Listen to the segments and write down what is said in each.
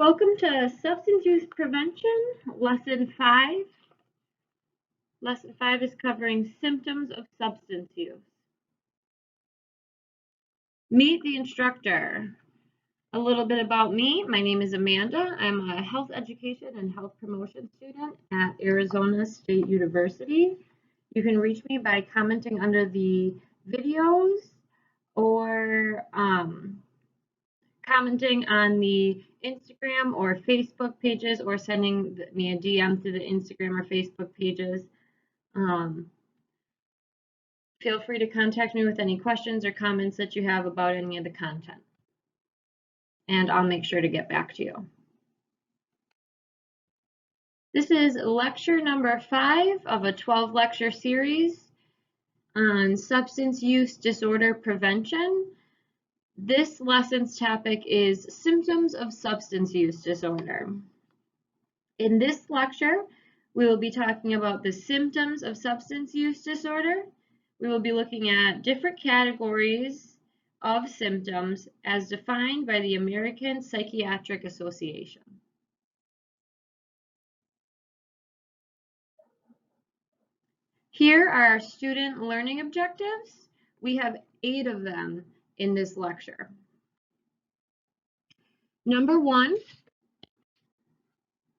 Welcome to Substance Use Prevention, Lesson 5. Lesson 5 is covering symptoms of substance use. Meet the instructor. A little bit about me. My name is Amanda. I'm a health education and health promotion student at Arizona State University. You can reach me by commenting under the videos or commenting on the Instagram or Facebook pages or sending me a DM through the Instagram or Facebook pages. Feel free to contact me with any questions or comments that you have about any of the content, and I'll make sure to get back to you. This is lecture number 5 of a 12-lecture series on substance use disorder prevention. This lesson's topic is symptoms of substance use disorder. In this lecture, we will be talking about the symptoms of substance use disorder. We will be looking at different categories of symptoms as defined by the American Psychiatric Association. Here are our student learning objectives. We have 8 of them in this lecture. Number 1,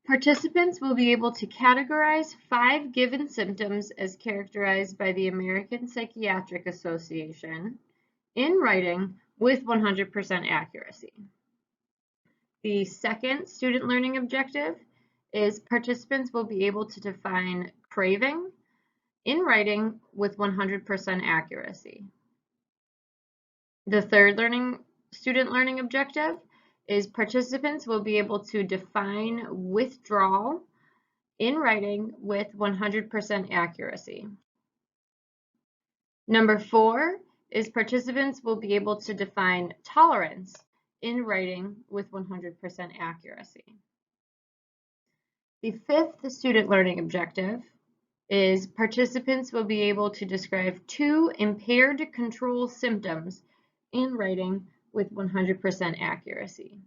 participants will be able to categorize 5 given symptoms as characterized by the American Psychiatric Association in writing with 100% accuracy. The second student learning objective is participants will be able to define craving in writing with 100% accuracy. The third student learning objective is participants will be able to define withdrawal in writing with 100% accuracy. Number 4 is participants will be able to define tolerance in writing with 100% accuracy. The fifth student learning objective is participants will be able to describe 2 impaired control symptoms in writing with 100% accuracy.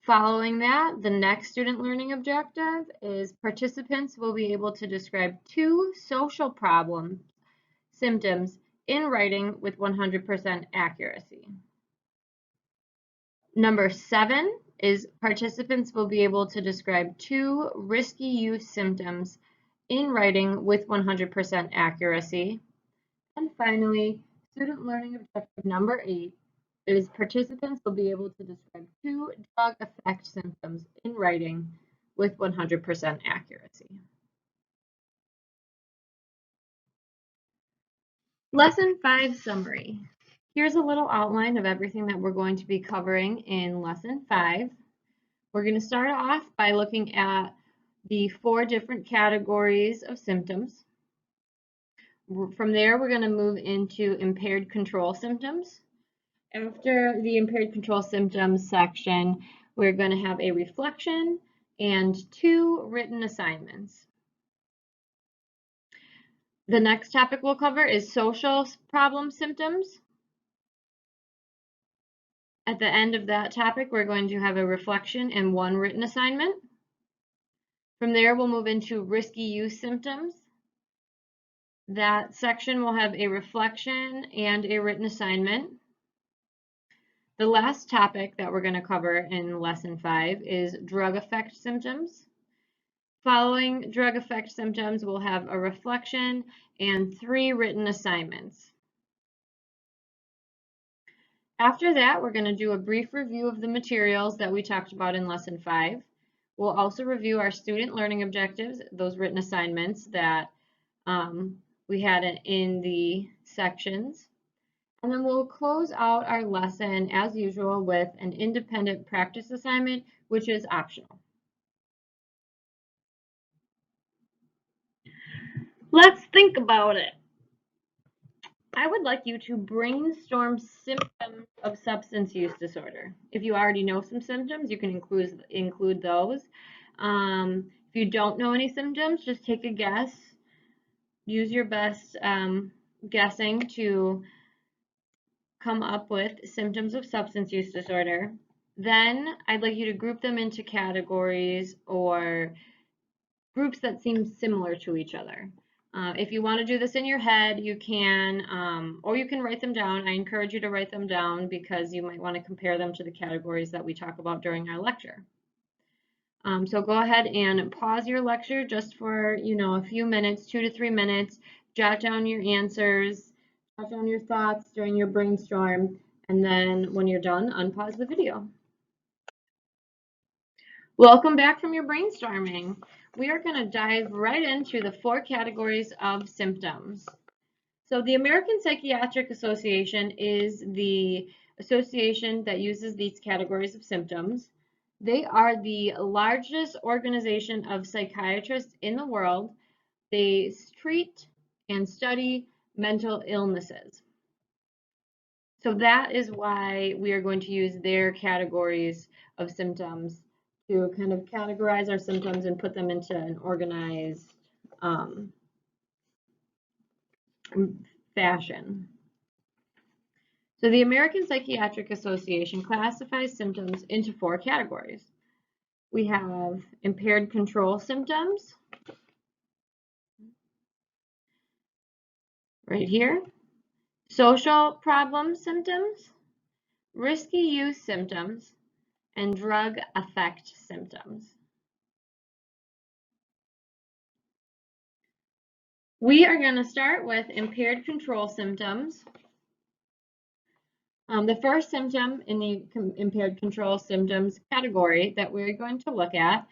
Following that, the next student learning objective is participants will be able to describe 2 social problem symptoms in writing with 100% accuracy. Number 7 is participants will be able to describe 2 risky use symptoms in writing with 100% accuracy. And finally, student learning objective number 8 is participants will be able to describe 2 drug effect symptoms in writing with 100% accuracy. Lesson 5 summary. Here's a little outline of everything that we're going to be covering in Lesson 5. We're going to start off by looking at the 4 different categories of symptoms. From there, we're going to move into impaired control symptoms. After the impaired control symptoms section, we're going to have a reflection and 2 written assignments. The next topic we'll cover is social problem symptoms. At the end of that topic, we're going to have a reflection and 1 written assignment. From there, we'll move into risky use symptoms. That section will have a reflection and a written assignment. The last topic that we're going to cover in Lesson 5 is drug effect symptoms. Following drug effect symptoms, we'll have a reflection and 3 written assignments. After that, we're going to do a brief review of the materials that we talked about in Lesson 5. We'll also review our student learning objectives, those written assignments that we had in the sections. And then we'll close out our lesson as usual with an independent practice assignment, which is optional. Let's think about it. I would like you to brainstorm symptoms of substance use disorder. If you already know some symptoms, you can include those. If you don't know any symptoms, just take a guess. Use your best guessing to come up with symptoms of substance use disorder. Then I'd like you to group them into categories or groups that seem similar to each other. If you want to do this in your head, you can, or you can write them down. I encourage you to write them down because you might want to compare them to the categories that we talk about during our lecture. So go ahead and pause your lecture just for, a few minutes, 2 to 3 minutes, jot down your answers, jot down your thoughts during your brainstorm, and then when you're done, unpause the video. Welcome back from your brainstorming. We are going to dive right into the 4 categories of symptoms. So the American Psychiatric Association is the association that uses these categories of symptoms. They are the largest organization of psychiatrists in the world. They treat and study mental illnesses. So that is why we are going to use their categories of symptoms to kind of categorize our symptoms and put them into an organized fashion. So the American Psychiatric Association classifies symptoms into 4 categories. We have impaired control symptoms, right here, social problem symptoms, risky use symptoms, and drug effect symptoms. We are going to start with impaired control symptoms. The first symptom in the impaired control symptoms category that we're going to look at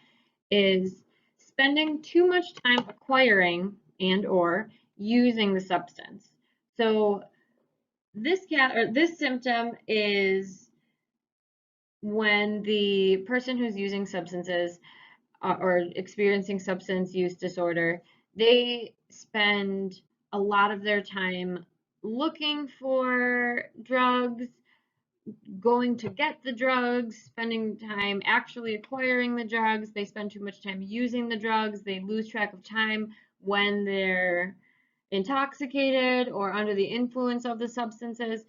is spending too much time acquiring and/or using the substance. So this symptom is when the person who's using substances or experiencing substance use disorder, they spend a lot of their time looking for drugs, going to get the drugs, spending time actually acquiring the drugs. They spend too much time using the drugs. They lose track of time when they're intoxicated or under the influence of the substances.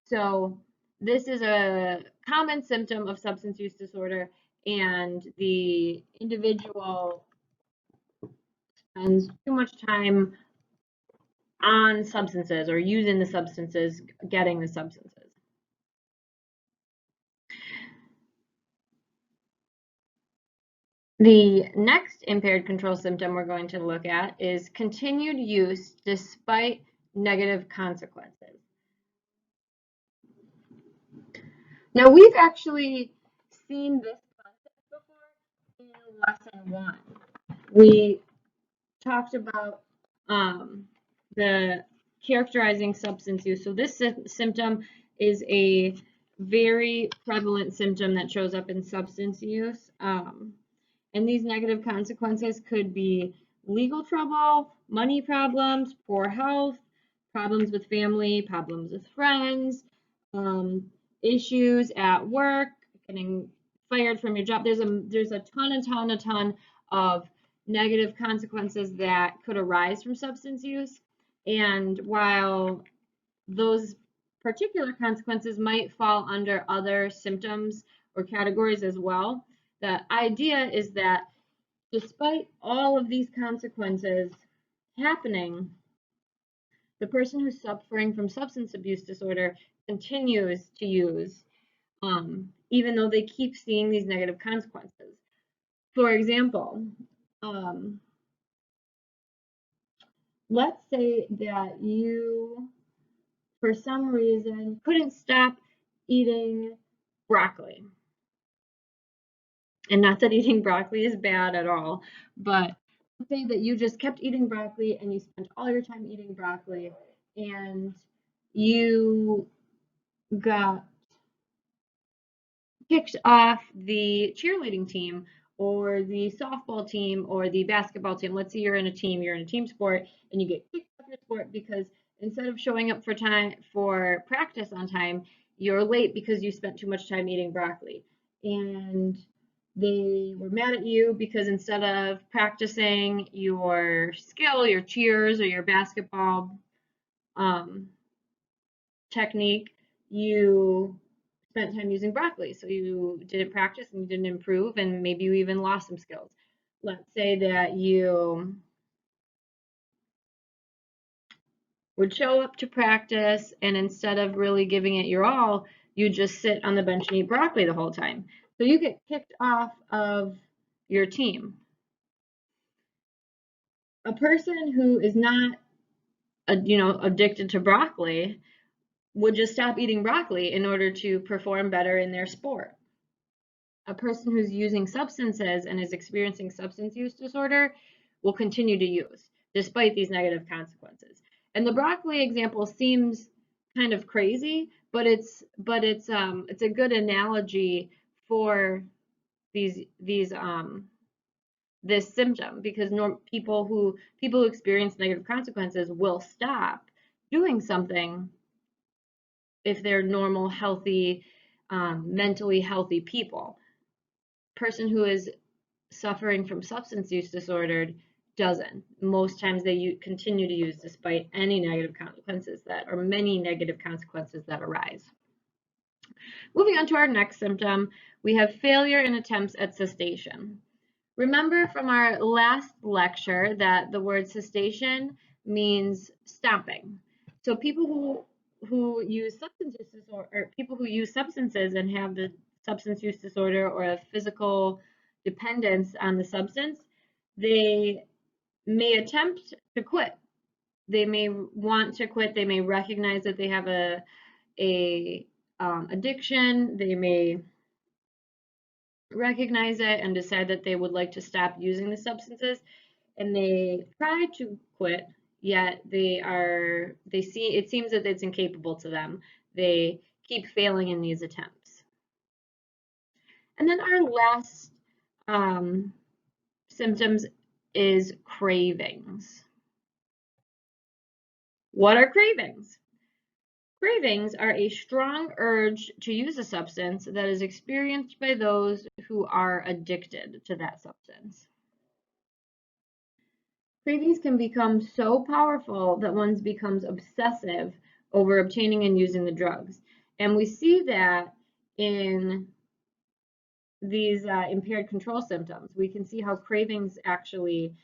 So this is a common symptom of substance use disorder, and the individual spends too much time on substances or using the substances, getting the substances. The next impaired control symptom we're going to look at is continued use despite negative consequences. Now, we've actually seen this concept before in lesson 1. We talked about the characterizing substance use. So this symptom is a very prevalent symptom that shows up in substance use. And these negative consequences could be legal trouble, money problems, poor health, problems with family, problems with friends, issues at work, getting fired from your job. There's a ton of negative consequences that could arise from substance use. And while those particular consequences might fall under other symptoms or categories as well, the idea is that despite all of these consequences happening, the person who's suffering from substance abuse disorder continues to use, even though they keep seeing these negative consequences. For example, let's say that you, for some reason, couldn't stop eating broccoli. And not that eating broccoli is bad at all, but let's say that you just kept eating broccoli and you spent all your time eating broccoli and you got kicked off the cheerleading team or the softball team or the basketball team. Let's say you're in a team sport, and you get kicked off your sport because instead of showing up for practice on time, you're late because you spent too much time eating broccoli. And they were mad at you because instead of practicing your skill, your cheers, or your basketball technique, you spent time using broccoli, so you didn't practice and you didn't improve, and maybe you even lost some skills. Let's say that you would show up to practice, and instead of really giving it your all, you just sit on the bench and eat broccoli the whole time. So you get kicked off of your team. A person who is not, addicted to broccoli would just stop eating broccoli in order to perform better in their sport. A person who's using substances and is experiencing substance use disorder will continue to use despite these negative consequences. And the broccoli example seems kind of crazy, but it's a good analogy for this symptom, because people who experience negative consequences will stop doing something if they're normal, healthy, mentally healthy people. Person who is suffering from substance use disorder doesn't. Most times they continue to use despite any negative consequences or many negative consequences that arise. Moving on to our next symptom, we have failure in attempts at cessation. Remember from our last lecture that the word cessation means stopping. So people who use substance use disorder, or people who use substances and have the substance use disorder or a physical dependence on the substance, they may attempt to quit. They may want to quit. They may recognize that they have a addiction. They may recognize it and decide that they would like to stop using the substances, and they try to quit, yet it seems that it's incapable to them. They keep failing in these attempts. And then our last symptoms is cravings. What are cravings? Cravings are a strong urge to use a substance that is experienced by those who are addicted to that substance. Cravings can become so powerful that one becomes obsessive over obtaining and using the drugs. And we see that in these impaired control symptoms. We can see how cravings actually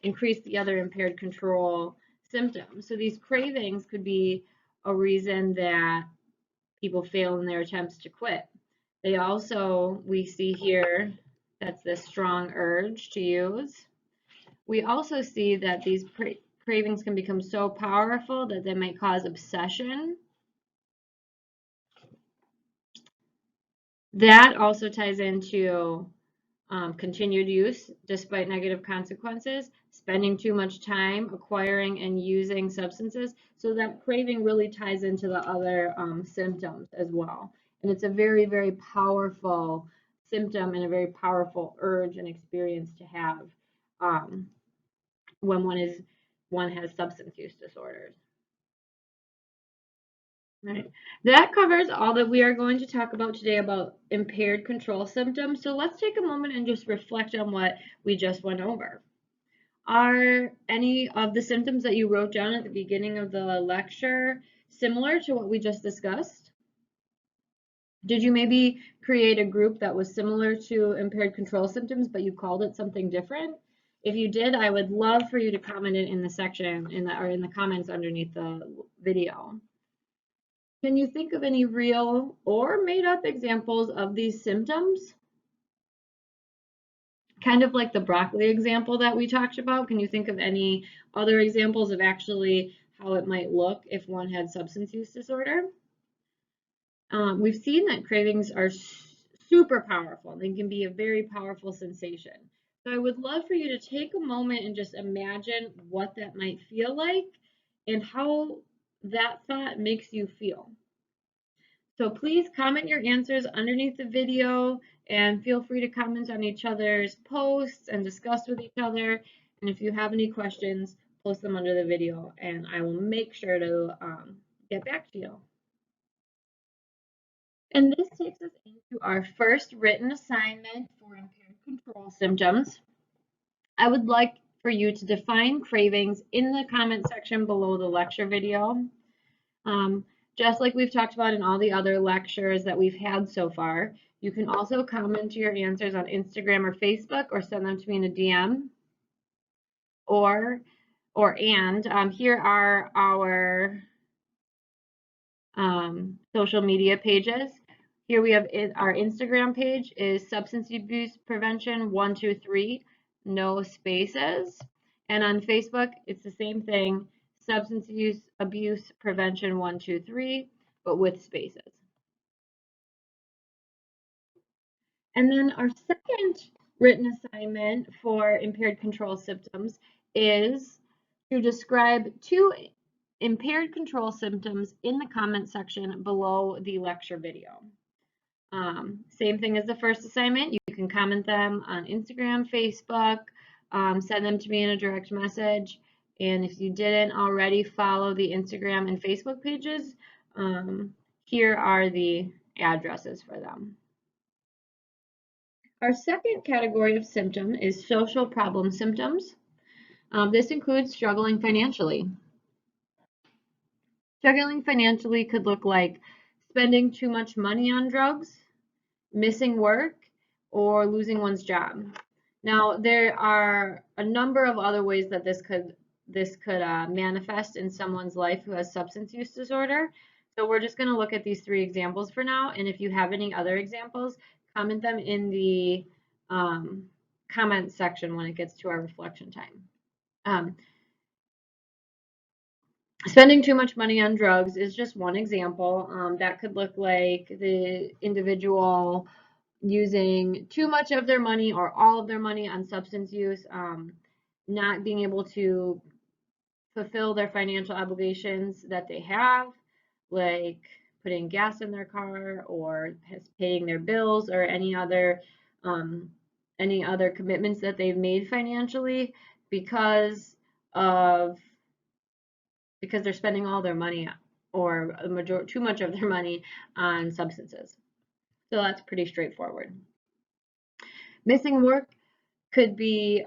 increase the other impaired control symptoms. So these cravings could be a reason that people fail in their attempts to quit. They also, we see here, that's this strong urge to use. We also see that these cravings can become so powerful that they might cause obsession. That also ties into continued use despite negative consequences, spending too much time acquiring and using substances. So that craving really ties into the other symptoms as well. And it's a very, very powerful symptom and a very powerful urge and experience to have when one has substance use disorders. Right. That covers all that we are going to talk about today about impaired control symptoms. So let's take a moment and just reflect on what we just went over. Are any of the symptoms that you wrote down at the beginning of the lecture similar to what we just discussed? Did you maybe create a group that was similar to impaired control symptoms, but you called it something different? If you did, I would love for you to comment it in the section or in the comments underneath the video. Can you think of any real or made up examples of these symptoms? Kind of like the broccoli example that we talked about. Can you think of any other examples of actually how it might look if one had substance use disorder? We've seen that cravings are super powerful. They can be a very powerful sensation. So I would love for you to take a moment and just imagine what that might feel like and how that thought makes you feel. So please comment your answers underneath the video and feel free to comment on each other's posts and discuss with each other. And if you have any questions, post them under the video and I will make sure to get back to you. And this takes us into our first written assignment for impaired control symptoms. I would like for you to define cravings in the comment section below the lecture video. Just like we've talked about in all the other lectures that we've had so far, you can also comment your answers on Instagram or Facebook or send them to me in a DM. Here are our social media pages. Here we have our Instagram page is Substance Abuse Prevention 123, no spaces. And on Facebook, it's the same thing, Substance Abuse Prevention 123, but with spaces. And then our second written assignment for impaired control symptoms is to describe 2 impaired control symptoms in the comment section below the lecture video. Same thing as the first assignment. You can comment them on Instagram, Facebook, send them to me in a direct message. And if you didn't already follow the Instagram and Facebook pages, here are the addresses for them. Our second category of symptom is social problem symptoms. This includes struggling financially. Struggling financially could look like spending too much money on drugs, missing work, or losing one's job. Now, there are a number of other ways that this could manifest in someone's life who has substance use disorder. So we're just going to look at these 3 examples for now, and if you have any other examples, comment them in the comment section when it gets to our reflection time. Spending too much money on drugs is just one example. That could look like the individual using too much of their money or all of their money on substance use, not being able to fulfill their financial obligations that they have, like putting gas in their car or paying their bills or any other commitments that they've made financially because they're spending all their money or too much of their money on substances. So that's pretty straightforward. Missing work could be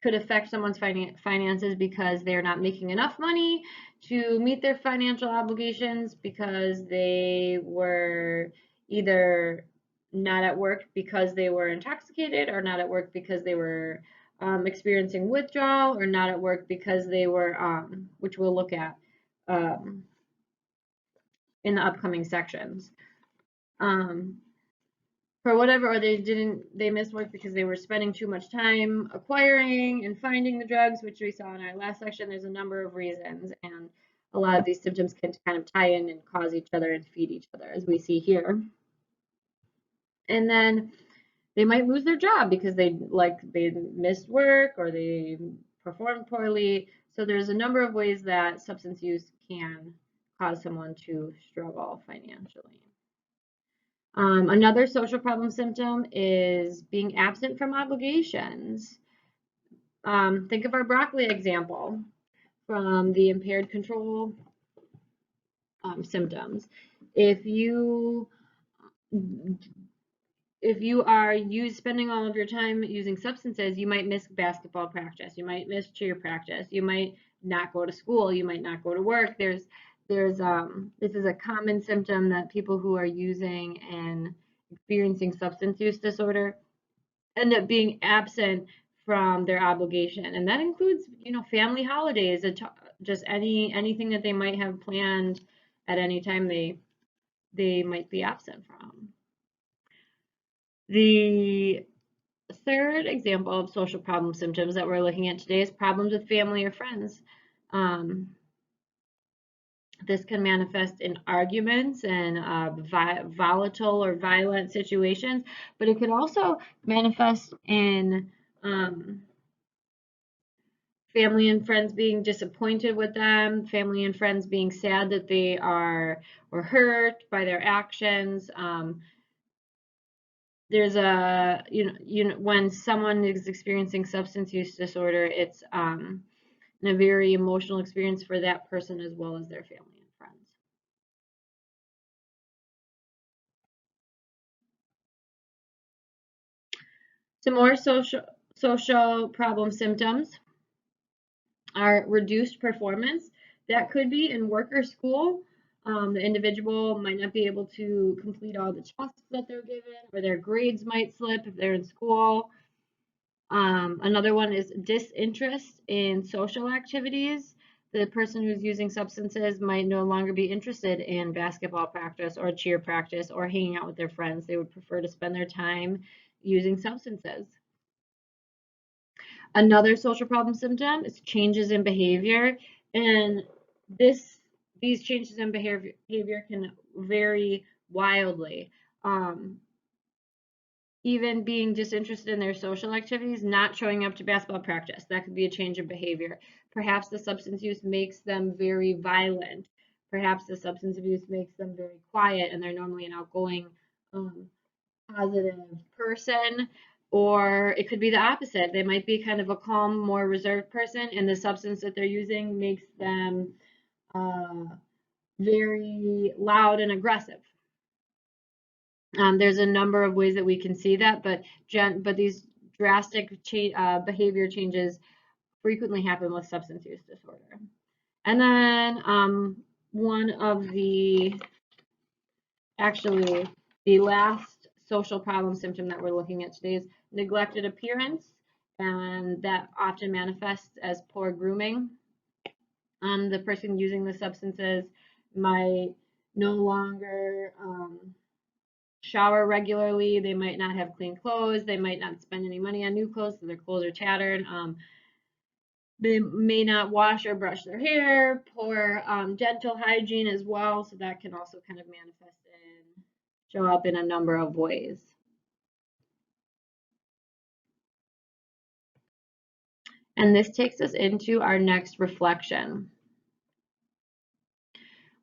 could affect someone's finances because they're not making enough money to meet their financial obligations because they were either not at work because they were intoxicated or not at work because they were experiencing withdrawal or not at work because they were, which we'll look at in the upcoming sections. For whatever, or they missed work because they were spending too much time acquiring and finding the drugs, which we saw in our last section. There's a number of reasons, and a lot of these symptoms can kind of tie in and cause each other and feed each other, as we see here. And then they might lose their job because they missed work or they performed poorly. So there's a number of ways that substance use can cause someone to struggle financially. Another social problem symptom is being absent from obligations. Think of our broccoli example from the impaired control symptoms. If you are spending all of your time using substances, you might miss basketball practice, you might miss cheer practice, you might not go to school, you might not go to work. This is a common symptom that people who are using and experiencing substance use disorder end up being absent from their obligation, and that includes, family holidays, just anything that they might have planned at any time they might be absent from. The third example of social problem symptoms that we're looking at today is problems with family or friends. This can manifest in arguments and volatile or violent situations, but it could also manifest in family and friends being disappointed with them, family and friends being sad that they were hurt by their actions. There's when someone is experiencing substance use disorder, it's a very emotional experience for that person as well as their family and friends. Some more social problem symptoms are reduced performance. That could be in work or school. The individual might not be able to complete all the tasks that they're given, or their grades might slip if they're in school. Another one is disinterest in social activities. The person who's using substances might no longer be interested in basketball practice or cheer practice or hanging out with their friends. They would prefer to spend their time using substances. Another social problem symptom is changes in behavior, and these changes in behavior can vary wildly. Even being disinterested in their social activities, not showing up to basketball practice, that could be a change in behavior. Perhaps the substance use makes them very violent. Perhaps the substance abuse makes them very quiet and they're normally an outgoing, positive person. Or it could be the opposite. They might be kind of a calm, more reserved person, and the substance that they're using makes them very loud and aggressive. There's a number of ways that we can see that, but these drastic behavior changes frequently happen with substance use disorder. And then one of actually the last social problem symptom that we're looking at today is neglected appearance, and that often manifests as poor grooming. The person using the substances might no longer shower regularly. They might not have clean clothes. They might not spend any money on new clothes, so their clothes are tattered. They may not wash or brush their hair. Poor dental hygiene as well, so that can also kind of manifest and show up in a number of ways. And this takes us into our next reflection.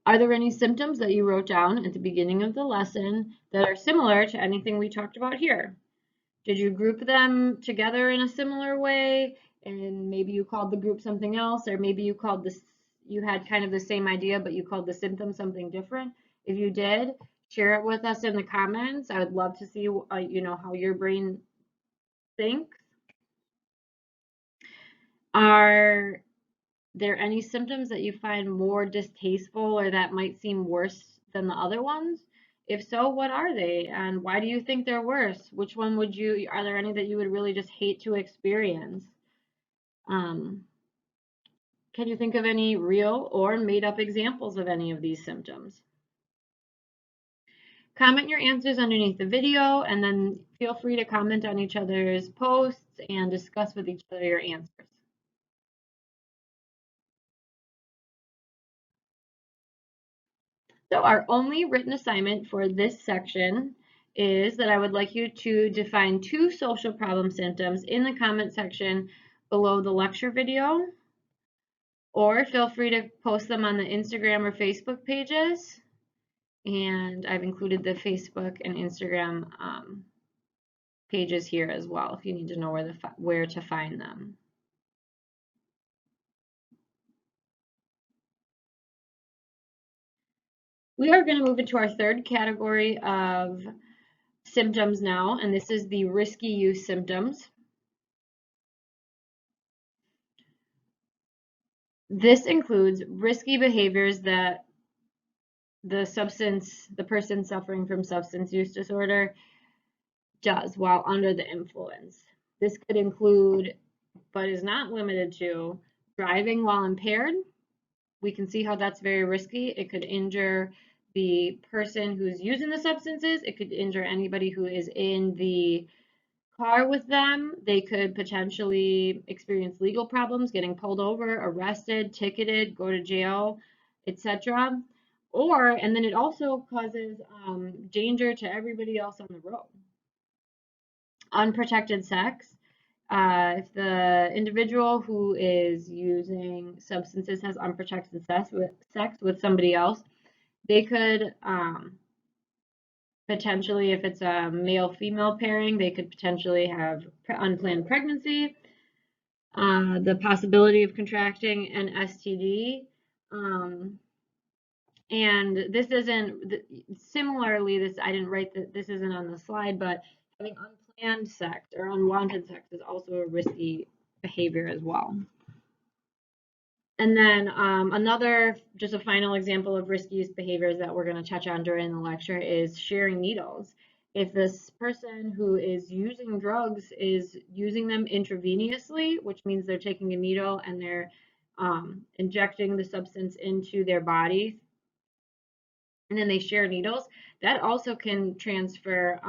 Are there any symptoms that you wrote down at the beginning of the lesson that are similar to anything we talked about here? Did you group them together in a similar way? And maybe you called the group something else, or maybe you called this, you had kind of the same idea, but you called the symptom something different. If you did, share it with us in the comments. I would love to see, you know, how your brain thinks. Are there any symptoms that you find more distasteful or that might seem worse than the other ones? If so, what are they and why do you think they're worse? Which one would you, are there any that you would really just hate to experience? Can you think of any real or made up examples of any of these symptoms? Comment your answers underneath the video and then feel free to comment on each other's posts and discuss with each other your answers. So our only written assignment for this section is that I would like you to define 2 social problem symptoms in the comment section below the lecture video, or feel free to post them on the Instagram or Facebook pages. And I've included the Facebook and Instagram pages here as well if you need to know where to find them. We are going to move into our third category of symptoms now, and this is the risky use symptoms. This includes risky behaviors that the person suffering from substance use disorder does while under the influence. This could include, but is not limited to, driving while impaired. We can see how that's very risky. It could injure the person who's using the substances. It could injure anybody who is in the car with them. They could potentially experience legal problems, getting pulled over, arrested, ticketed, go to jail, etc. And then it also causes danger to everybody else on the road. Unprotected sex. If the individual who is using substances has unprotected sex with somebody else, they could potentially, if it's a male-female pairing, they could potentially have unplanned pregnancy, the possibility of contracting an STD. And this isn't, similarly, I didn't write that, this isn't on the slide, but having unplanned sex or unwanted sex is also a risky behavior as well. And then just a final example of risky use behaviors that we're going to touch on during the lecture is sharing needles. If this person who is using drugs is using them intravenously, which means they're taking a needle and they're injecting the substance into their body, and then they share needles, that also can transfer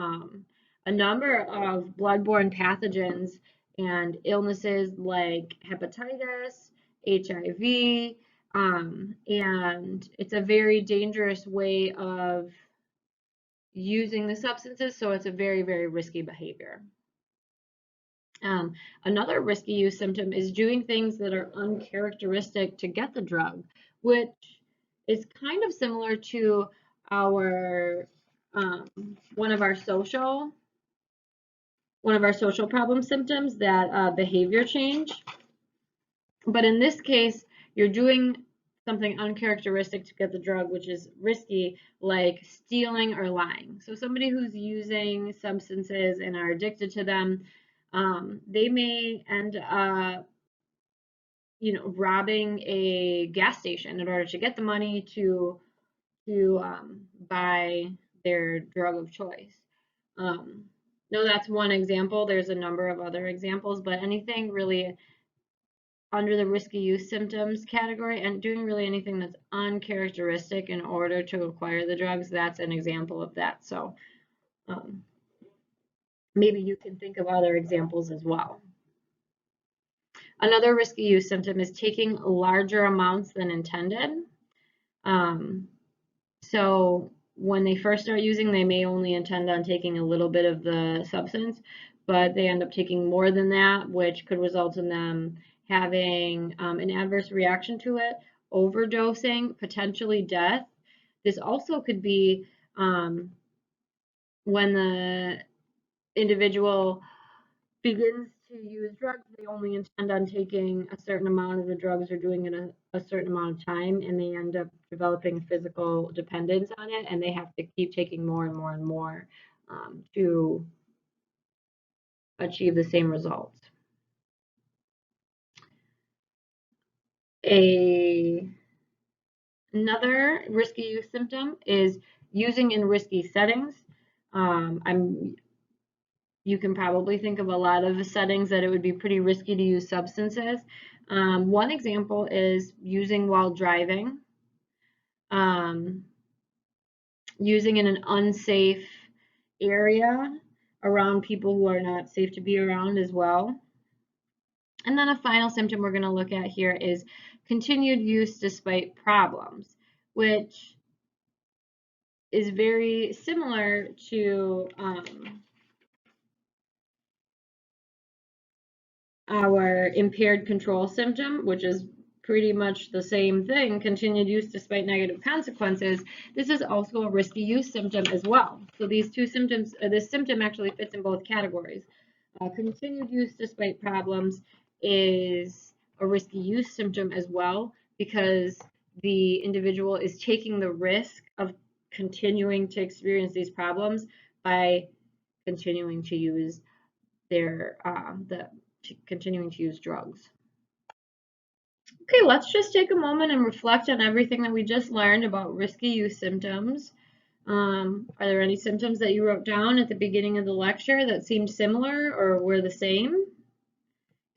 a number of bloodborne pathogens and illnesses like hepatitis, HIV, and it's a very dangerous way of using the substances, so it's a very, very risky behavior. Another risky use symptom is doing things that are uncharacteristic to get the drug, which is kind of similar to our one of our social problem symptoms, that behavior change. But in this case, you're doing something uncharacteristic to get the drug, which is risky, like stealing or lying. So somebody who's using substances and are addicted to them, they may end up, robbing a gas station in order to get the money to buy their drug of choice. No, that's one example. There's a number of other examples, but anything really under the risky use symptoms category and doing really anything that's uncharacteristic in order to acquire the drugs, that's an example of that. So maybe you can think of other examples as well. Another risky use symptom is taking larger amounts than intended. So when they first start using, they may only intend on taking a little bit of the substance, but they end up taking more than that, which could result in them having an adverse reaction to it, overdosing, potentially death. This also could be when the individual begins to use drugs, they only intend on taking a certain amount of the drugs or doing it a certain amount of time, and they end up developing physical dependence on it, and they have to keep taking more and more and more to achieve the same results. Another risky use symptom is using in risky settings. You can probably think of a lot of settings that it would be pretty risky to use substances. One example is using while driving, using in an unsafe area around people who are not safe to be around as well. And then a final symptom we're going to look at here is continued use despite problems, which is very similar to our impaired control symptom, which is pretty much the same thing, continued use despite negative consequences. This is also a risky use symptom as well. So these two symptoms, this symptom actually fits in both categories. Continued use despite problems is a risky use symptom as well, because the individual is taking the risk of continuing to experience these problems by continuing to use continuing to use drugs. Okay, let's just take a moment and reflect on everything that we just learned about risky use symptoms. Are there any symptoms that you wrote down at the beginning of the lecture that seemed similar or were the same?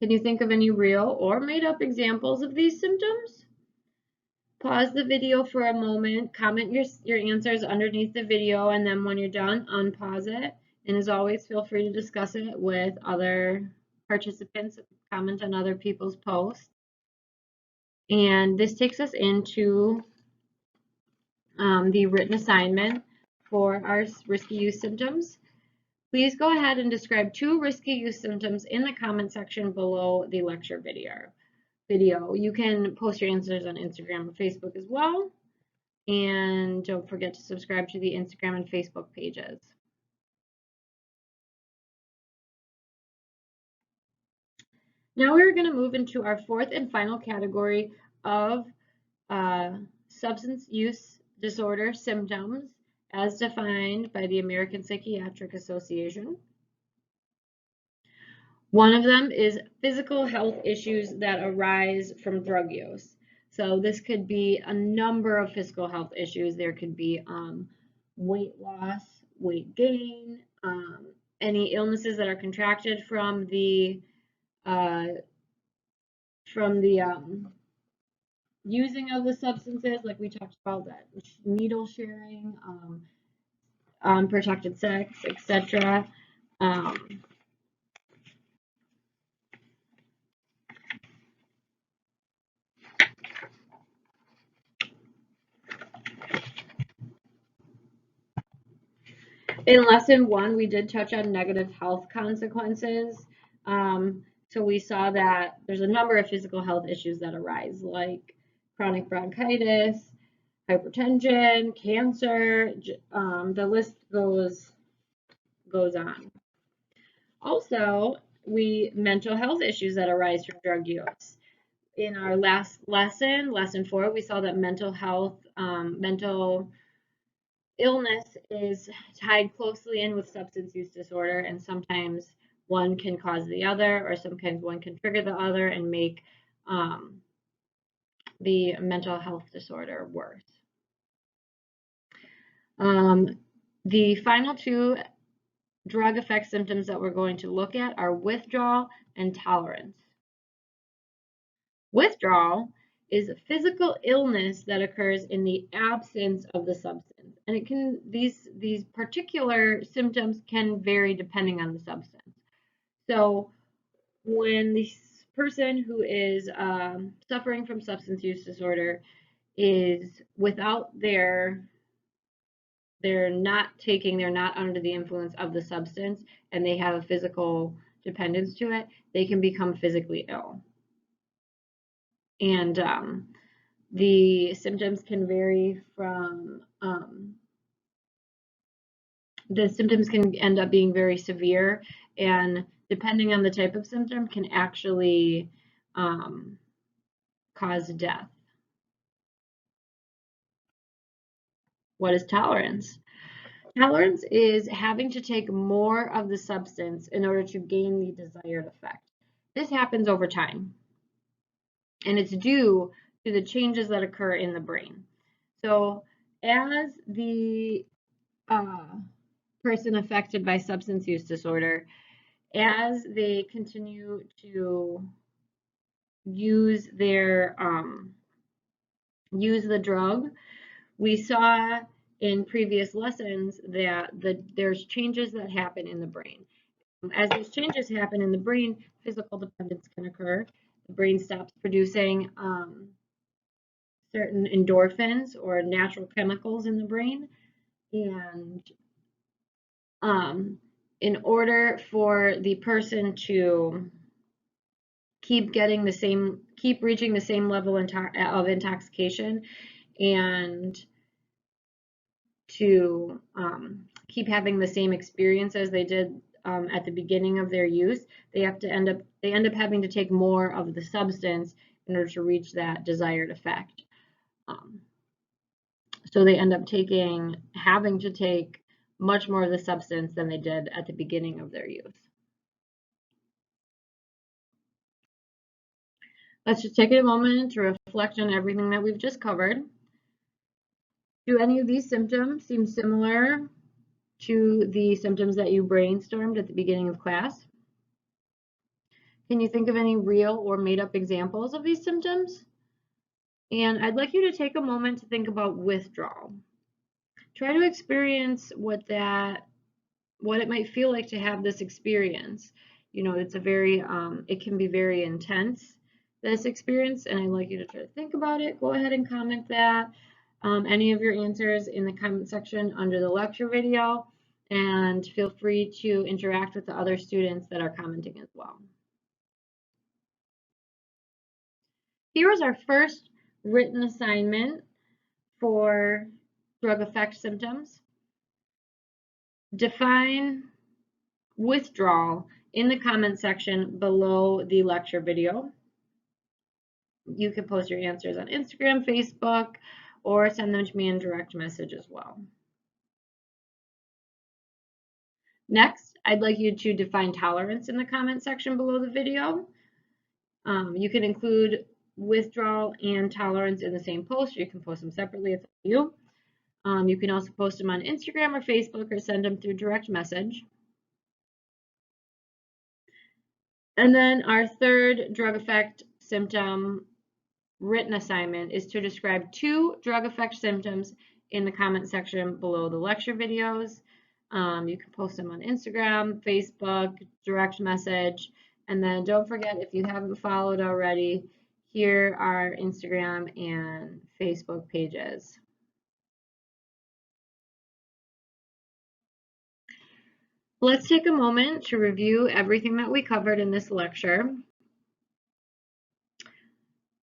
Can you think of any real or made-up examples of these symptoms? Pause the video for a moment, comment your answers underneath the video, and then when you're done, unpause it. And as always, feel free to discuss it with other participants, comment on other people's posts. And this takes us into the written assignment for our risky use symptoms. Please go ahead and describe 2 risky use symptoms in the comment section below the lecture video. You can post your answers on Instagram or Facebook as well. And don't forget to subscribe to the Instagram and Facebook pages. Now we're going to move into our 4th and final category of substance use disorder symptoms as defined by the American Psychiatric Association. One of them is physical health issues that arise from drug use. So this could be a number of physical health issues. There could be weight loss, weight gain, any illnesses that are contracted from the using of the substances, like we talked about, that needle sharing, unprotected sex, etc. In lesson 1, we did touch on negative health consequences. So we saw that there's a number of physical health issues that arise, like chronic bronchitis, hypertension, cancer. The list goes on. Also, mental health issues that arise from drug use. In our last lesson, lesson 4, we saw that mental illness is tied closely in with substance use disorder, and sometimes one can cause the other, or sometimes one can trigger the other and make the mental health disorder worse. The final 2 drug effect symptoms that we're going to look at are withdrawal and tolerance. Withdrawal is a physical illness that occurs in the absence of the substance, and these particular symptoms can vary depending on the substance. So when this person who is suffering from substance use disorder is without they're not under the influence of the substance, and they have a physical dependence to it, they can become physically ill. And the symptoms can vary from, the symptoms can end up being very severe, and depending on the type of symptom can actually cause death. What is tolerance? Tolerance is having to take more of the substance in order to gain the desired effect. This happens over time, and it's due to the changes that occur in the brain. So as the person affected by substance use disorder, as they continue to use the drug, we saw in previous lessons that there's changes that happen in the brain. As those changes happen in the brain, physical dependence can occur. The brain stops producing certain endorphins or natural chemicals in the brain, and in order for the person to keep reaching the same level of intoxication, and to keep having the same experience as they did at the beginning of their use, they end up having to take more of the substance in order to reach that desired effect. So they end up having to take much more of the substance than they did at the beginning of their use. Let's just take a moment to reflect on everything that we've just covered. Do any of these symptoms seem similar to the symptoms that you brainstormed at the beginning of class? Can you think of any real or made-up examples of these symptoms? And I'd like you to take a moment to think about withdrawal. Try to experience what it might feel like to have this experience. You know, it can be very intense, this experience, and I'd like you to try to think about it. Go ahead and comment that, any of your answers in the comment section under the lecture video, and feel free to interact with the other students that are commenting as well. Here is our first written assignment for drug effect symptoms. Define withdrawal in the comment section below the lecture video. You can post your answers on Instagram, Facebook, or send them to me in direct message as well. Next, I'd like you to define tolerance in the comment section below the video. You can include withdrawal and tolerance in the same post, or you can post them separately. It's up to you. You can also post them on Instagram or Facebook or send them through direct message. And then our third drug effect symptom written assignment is to describe 2 drug effect symptoms in the comment section below the lecture videos. You can post them on Instagram, Facebook, direct message, and then don't forget, if you haven't followed already, here are Instagram and Facebook pages. Let's take a moment to review everything that we covered in this lecture.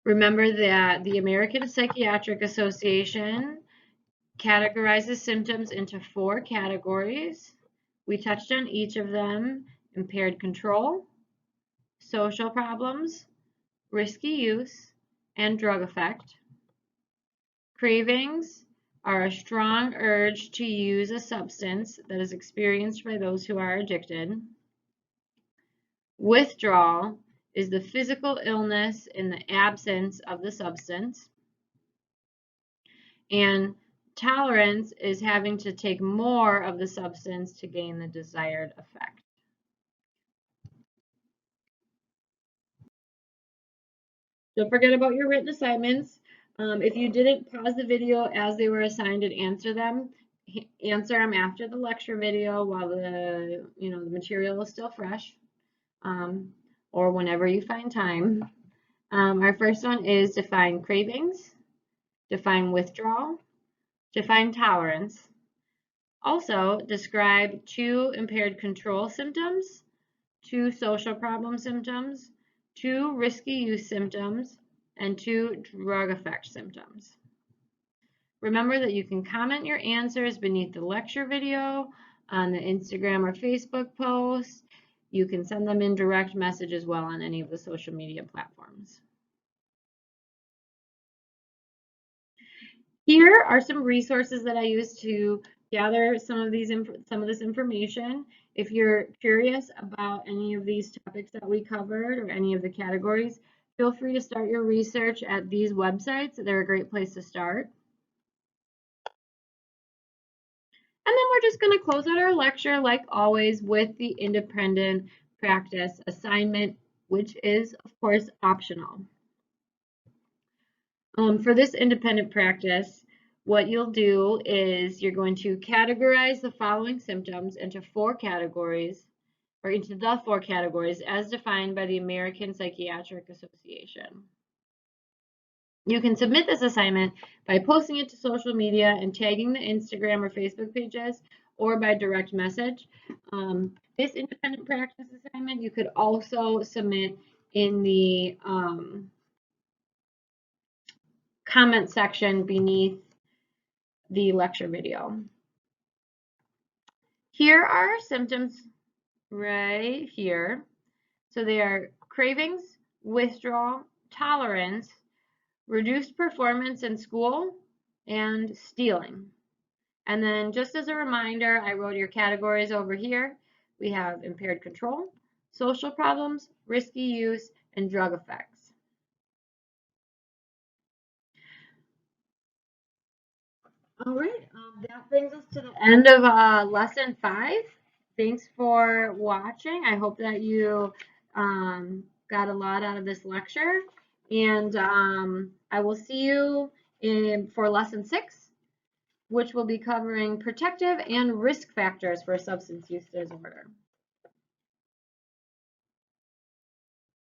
Remember that the American Psychiatric Association categorizes symptoms into 4 categories. We touched on each of them: impaired control, social problems, risky use, and drug effect. Cravings are a strong urge to use a substance that is experienced by those who are addicted. Withdrawal is the physical illness in the absence of the substance. And tolerance is having to take more of the substance to gain the desired effect. Don't forget about your written assignments. If you didn't pause the video as they were assigned and answer them after the lecture video while the material is still fresh, or whenever you find time. Our first one is define cravings, define withdrawal, define tolerance. Also, describe 2 impaired control symptoms, 2 social problem symptoms, 2 risky use symptoms, and 2 drug effect symptoms. Remember that you can comment your answers beneath the lecture video, on the Instagram or Facebook post. You can send them in direct message as well on any of the social media platforms. Here are some resources that I use to gather some of this information. If you're curious about any of these topics that we covered or any of the categories, feel free to start your research at these websites. They're a great place to start. And then we're just going to close out our lecture, like always, with the independent practice assignment, which is, of course, optional. For this independent practice, what you'll do is you're going to categorize the following symptoms into 4 categories, or into the 4 categories as defined by the American Psychiatric Association. You can submit this assignment by posting it to social media and tagging the Instagram or Facebook pages, or by direct message. This independent practice assignment you could also submit in the comment section beneath the lecture video. Here are our symptoms right here. So they are cravings, withdrawal, tolerance, reduced performance in school, and stealing. And then just as a reminder, I wrote your categories over here. We have impaired control, social problems, risky use, and drug effects. All right, that brings us to the end of lesson 5. Thanks for watching. I hope that you got a lot out of this lecture. And I will see you for lesson 6, which will be covering protective and risk factors for substance use disorder.